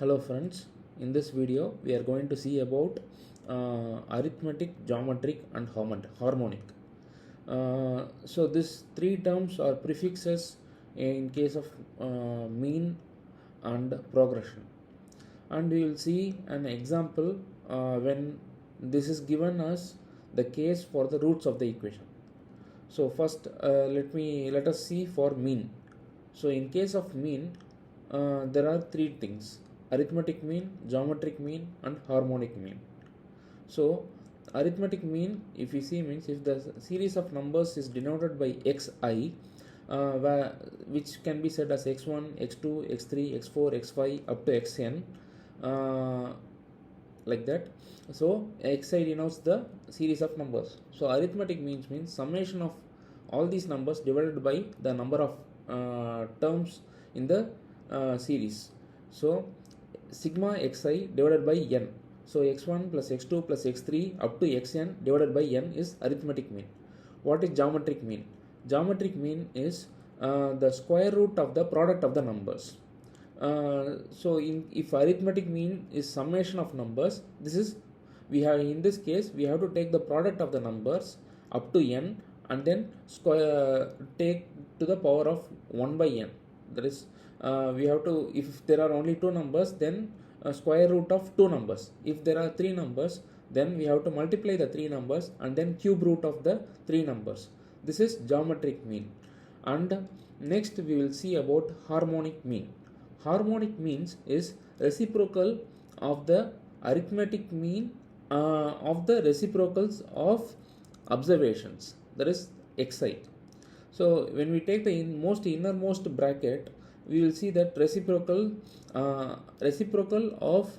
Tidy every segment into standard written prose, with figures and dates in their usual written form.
Hello friends, in this video we are going to see about arithmetic, geometric and harmonic. So these three terms are prefixes in case of mean and progression, and we will see an example when this is given as the case for the roots of the equation. So first let us see for mean. So in case of mean there are three things: arithmetic mean, geometric mean and harmonic mean. So arithmetic mean, if you see, means if the series of numbers is denoted by xi, which can be said as x1, x2, x3, x4, x5 up to xn, like that. So xi denotes the series of numbers. So arithmetic means summation of all these numbers divided by the number of terms in the series. So sigma xi divided by n. So x1 plus x2 plus x3 up to xn divided by n is arithmetic mean. What is geometric mean? Geometric mean is the square root of the product of the numbers. So if arithmetic mean is summation of numbers, in this case we have to take the product of the numbers up to n and then take to the power of 1 by n. That is, we have to, if there are only two numbers, then square root of two numbers. If there are three numbers, then we have to multiply the three numbers and then cube root of the three numbers. This is geometric mean. And next we will see about harmonic mean. Harmonic means is reciprocal of the arithmetic mean of the reciprocals of observations, that is xi. So when we take the innermost bracket, we will see that reciprocal of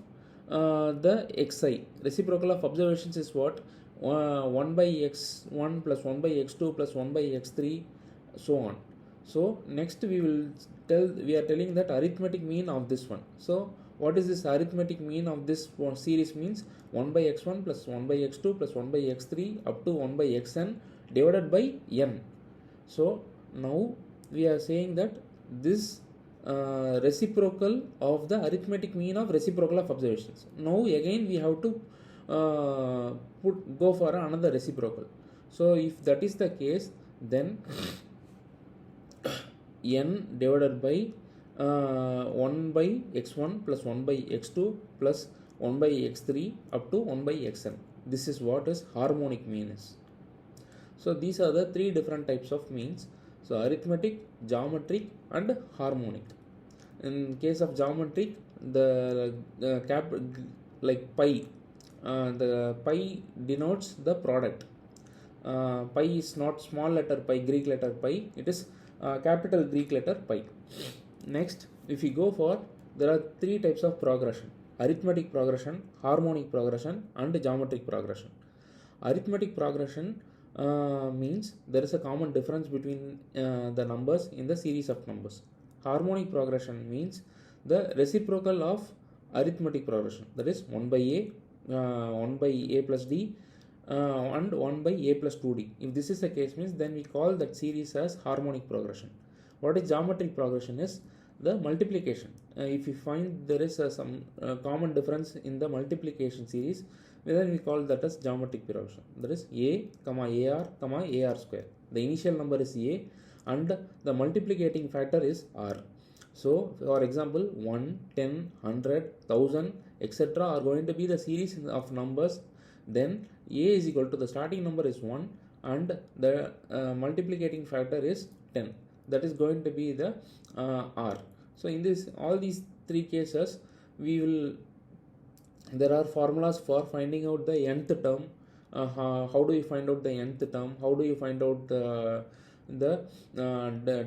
the xi, reciprocal of observations is what? 1 by x1 plus 1 by x2 plus 1 by x3, so on. So next we are telling that arithmetic mean of this one. So what is this arithmetic mean of this series? Means 1 by x1 plus 1 by x2 plus 1 by x3 up to 1 by xn divided by n. So now we are saying that this reciprocal of the arithmetic mean of reciprocal of observations. Now again we have to go for another reciprocal. So if that is the case, then n divided by 1 by x1 plus 1 by x2 plus 1 by x3 up to 1 by xn. This is what is harmonic mean is. So these are the three different types of means. So arithmetic, geometric and harmonic. In case of geometric, the pi, the pi denotes the product. Pi is not small letter pi, Greek letter pi, it is capital Greek letter pi. Next, if we go for, there are three types of progression: arithmetic progression, harmonic progression and geometric progression. Arithmetic progression means there is a common difference between the numbers in the series of numbers. Harmonic progression means the reciprocal of arithmetic progression, that is 1 by a, 1 by a plus d and 1 by a plus 2d. If this is the case, means then we call that series as harmonic progression. What is geometric progression is the multiplication. If you find there is some common difference in the multiplication series, then we call that as geometric progression. That is a, ar square. The initial number is a and the multiplicating factor is r. So for example, 1, 10, 100, 1000, etc. are going to be the series of numbers. Then a is equal to, the starting number is 1 and the multiplicating factor is 10. That is going to be the r. So in all these three cases, there are formulas for finding out the nth term. How do you find out the nth term? How do you find out the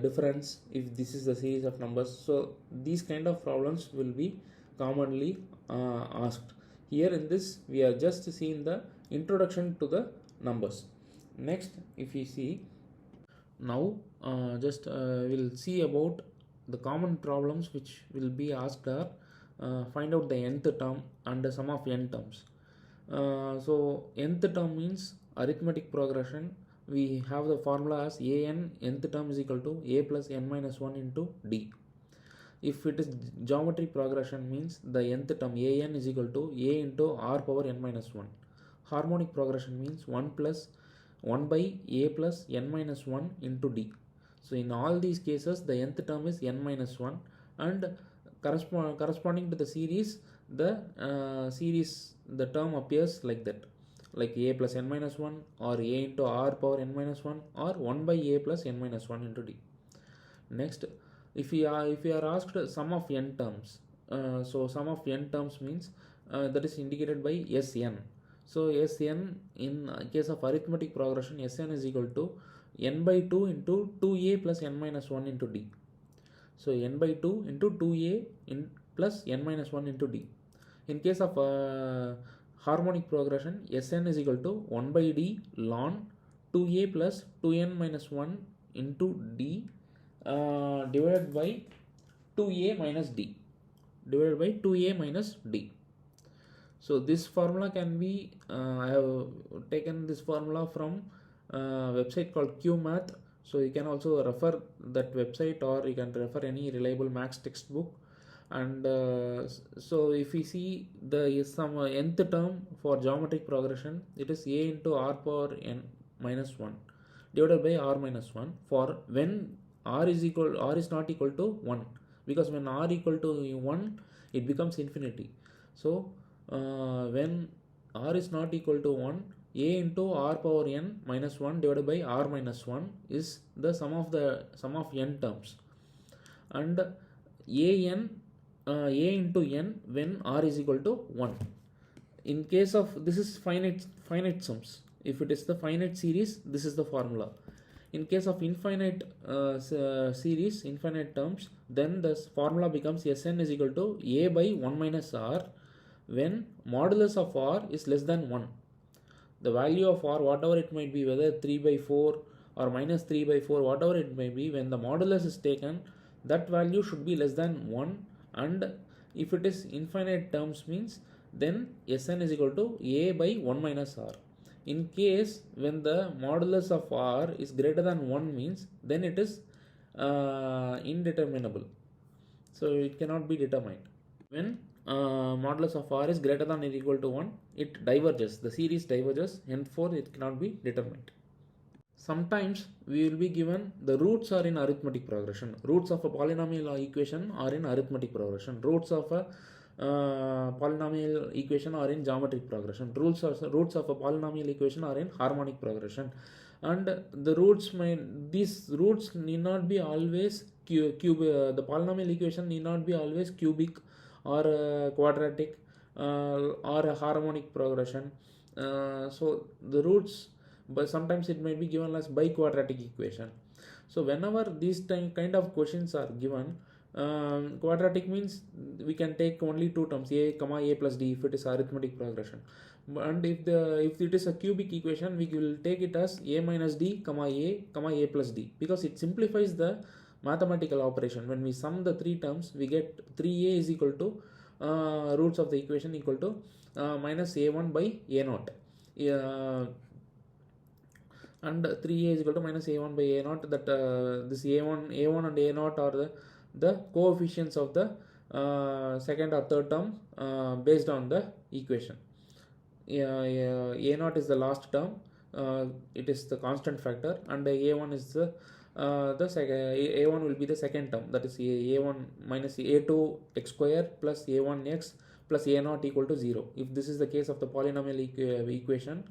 difference if this is the series of numbers? So these kind of problems will be commonly asked. Here in this, we are just seeing the introduction to the numbers. Next, if we see, now we'll see about the common problems which will be asked are find out the nth term and the sum of n terms. So nth term means arithmetic progression. We have the formula as an nth term is equal to a plus n minus 1 into d. if it is geometric progression means the nth term an is equal to a into r power n minus 1. Harmonic progression means 1 plus 1 by a plus n minus 1 into d. So in all these cases the nth term is n minus 1, and corresponding to the series, the term appears like that, like a plus n minus 1 or a into r power n minus 1 or 1 by a plus n minus 1 into d. Next, if we are asked sum of n terms, so sum of n terms means that is indicated by Sn. So Sn in case of arithmetic progression, Sn is equal to n by 2 into 2a plus n minus 1 into d. So n by 2 into 2a plus n minus 1 into d. In case of harmonic progression, Sn is equal to 1 by d ln 2a plus 2n minus 1 into d divided by 2a minus d, divided by 2a minus d. So this formula can be, I have taken this formula from a website called QMath. So you can also refer that website, or you can refer any reliable maths textbook. And so if we see some nth term for geometric progression, it is a into r power n minus 1 divided by r minus 1 for when r is not equal to 1, because when r equal to 1 it becomes infinity. So when r is not equal to 1, a into r power n minus 1 divided by r minus 1 is the sum of n terms, and a into n when r is equal to 1. In case of this is finite sums. If it is the finite series, this is the formula. In case of infinite series, infinite terms, then the formula becomes Sn is equal to a by 1 minus r when modulus of r is less than 1. The value of r, whatever it might be, whether 3 by 4 or minus 3 by 4, whatever it may be, when the modulus is taken, that value should be less than 1. And if it is infinite terms means, then Sn is equal to a by 1 minus r. In case when the modulus of r is greater than 1 means, then it is indeterminable. So it cannot be determined. When modulus of r is greater than or equal to 1, it diverges. The series diverges, henceforth it cannot be determined. Sometimes we will be given the roots are in arithmetic progression. Roots of a polynomial equation are in arithmetic progression. Roots of a polynomial equation are in geometric progression. Roots of a polynomial equation are in harmonic progression. And these roots need not be always the polynomial equation need not be always cubic or quadratic or a harmonic progression. So the roots, but sometimes it may be given as biquadratic equation. So whenever these kind of questions are given, quadratic means we can take only two terms, a comma a plus d, if it is arithmetic progression. And if it is a cubic equation, we will take it as a minus d comma a plus d, because it simplifies the mathematical operation. When we sum the three terms, we get 3a is equal to roots of the equation equal to minus a1 by a0. And 3a is equal to minus a1 by a0. That this a1 and a0 are the coefficients of the second or third term based on the equation. a0 is the last term, it is the constant factor, and a1 is the second. A1 will be the second term, that is a1 minus a2 x square plus a1x plus a0 equal to 0. If this is the case of the polynomial equation,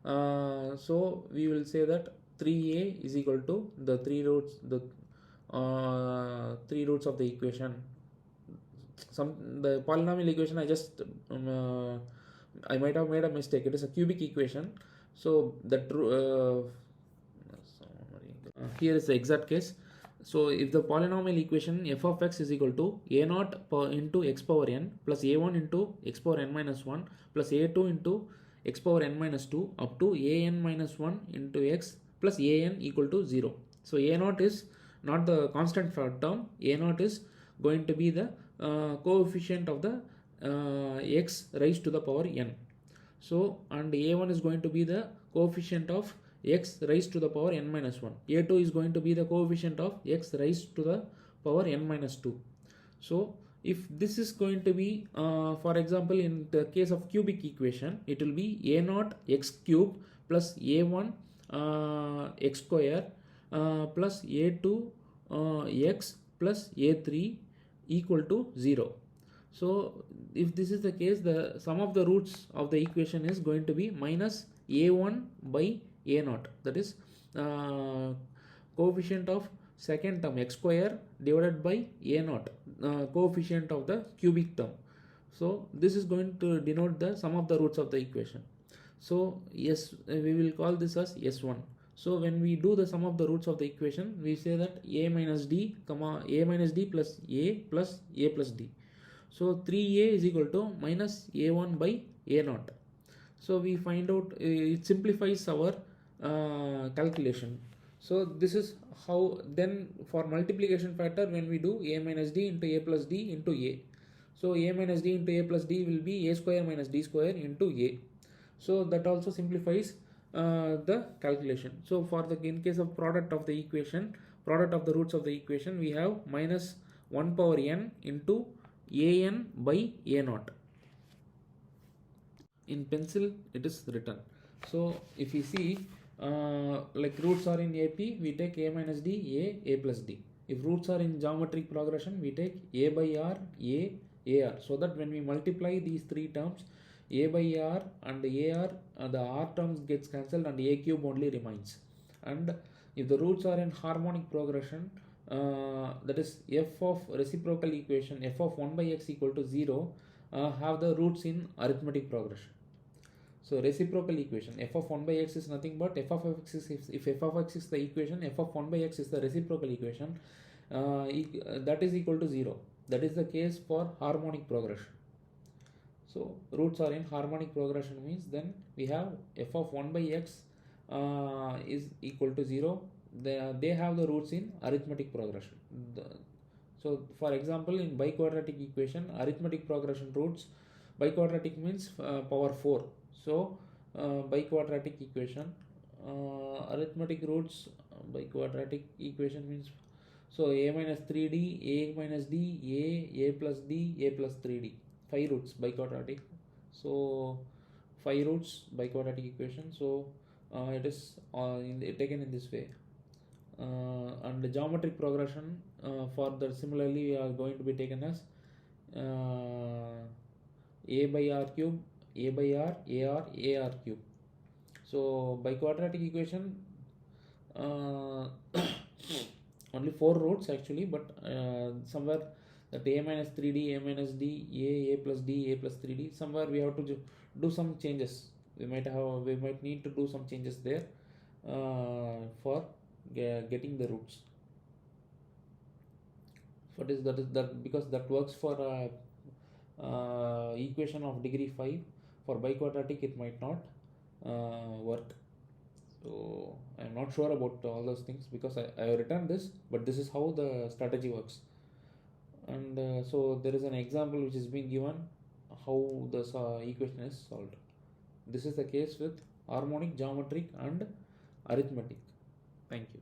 so we will say that 3a is equal to the three roots of the equation. The polynomial equation I might have made a mistake. It is a cubic equation. So that here is the exact case. So if the polynomial equation f of x is equal to a0 into x power n plus a1 into x power n minus 1 plus a2 into x power n minus 2 up to an minus 1 into x plus an equal to 0. So a0 is not the constant term. A0 is going to be the coefficient of the x raised to the power n. So and a1 is going to be the coefficient of x raised to the power n minus 1. A2 is going to be the coefficient of x raised to the power n minus 2. So if this is going to be, for example, in the case of cubic equation, it will be a naught x cube plus a1 x square plus a2 x plus a3 equal to 0. So if this is the case, the sum of the roots of the equation is going to be minus a1 by a naught, that is coefficient of second term x square divided by a naught, coefficient of the cubic term. So this is going to denote the sum of the roots of the equation. So yes, we will call this as s1. So when we do the sum of the roots of the equation, we say that a minus d comma a minus d plus a plus d. So 3a is equal to minus a1 by a naught. So we find out, it simplifies our calculation. So this is how. Then for multiplication factor, when we do a minus d into a plus d into a, so a minus d into a plus d will be a square minus d square into a. So that also simplifies the calculation. So for the, in case of product of the equation, product of the roots of the equation, we have minus 1 power n into an by a naught. In pencil it is written. So if we see, like roots are in AP, we take a minus d, a plus d. If roots are in geometric progression, we take a by r, a r. So that when we multiply these three terms, a by r and ar, the r terms gets cancelled and a cube only remains. And if the roots are in harmonic progression, that is f of reciprocal equation f of 1 by x equal to 0, have the roots in arithmetic progression. So reciprocal equation f of 1 by x is nothing but f of x is, if f of x is the equation, f of 1 by x is the reciprocal equation, that is equal to 0. That is the case for harmonic progression. So roots are in harmonic progression means then we have f of 1 by x is equal to 0. They have the roots in arithmetic progression. So for example, in biquadratic equation, arithmetic progression roots, biquadratic means power 4. So biquadratic equation, arithmetic roots, biquadratic equation means, so a minus 3d, a minus d, a plus d, a plus 3d, 5 roots biquadratic. So 5 roots biquadratic equation. So it is taken in this way. And the geometric progression, for the similarly we are going to be taken as a by r cube, a by r, ar cube. So biquadratic equation, only 4 roots actually, but somewhere that a minus 3d, a minus d, a plus d, a plus 3d, somewhere we have to do some changes. We might need to do some changes there for getting the roots. What is that because that works for equation of degree 5. For biquadratic it might not work. So I'm not sure about all those things because I have written this, but this is how the strategy works. And so there is an example which is being given how the equation is solved. This is the case with harmonic, geometric and arithmetic. Thank you.